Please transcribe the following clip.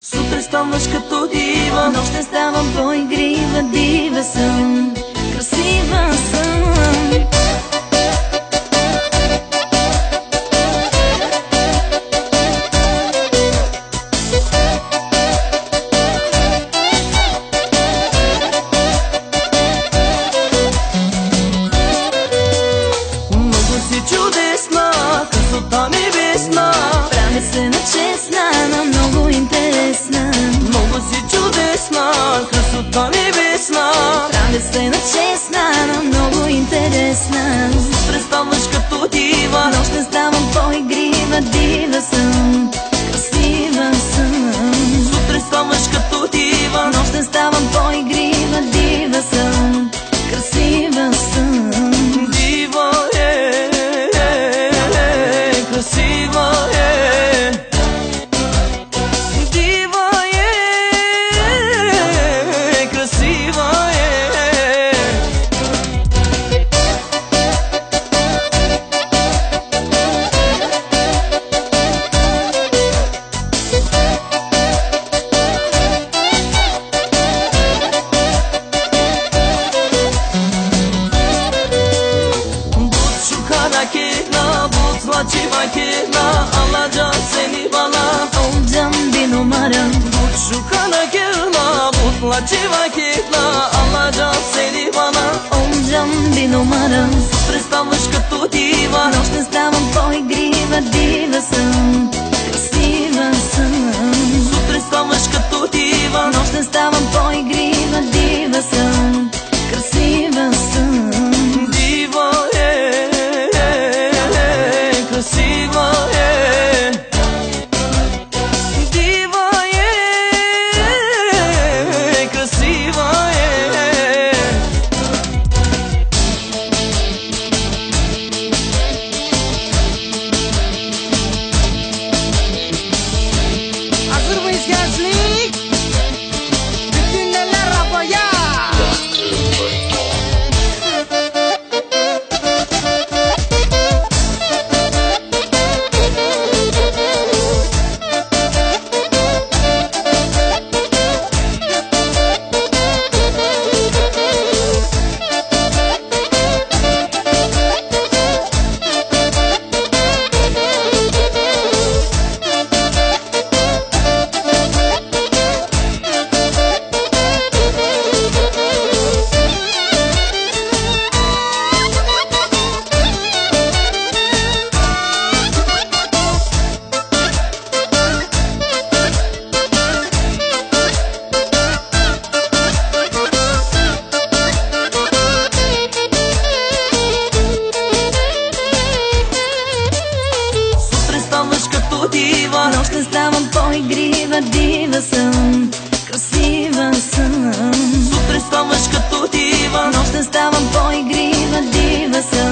Сутрин ставаш като дива, нощта ставам по-игрива, дива съм, красива съм. много си чудесна, красота ми весна. Правя се на честна, но много интересна. Много си чудесна, красота ми весна. Правя се на честна, но много интересна. Сутрин ставаш като дива, нощта ставам по-игрива, дива съм, красива съм. сутрин ставаш като дива, Нощта ставам по-игрива, дива съм, красива съм. дива красива дива красива Vakirna alacağım seni bana. Olacağım bir numaram. Şu kana girna mutla vakirna alacağım seni bana. Olacağım bir numaram. Представаш като дива, Нощта ставам по-игрива, дива съм, красива съм. сутрин ставаш като дива, Нощта ставам по-игрива, дива съм, красива съм. дива красива дива красива Hazır mıyız gençlik? Bütün eller havaya. Сутрин ставаш като дива, Нощта ставам по-игрива, дива съм, красива съм. сутрин ставаш като дива, Нощта ставам по-игрива, дива съм.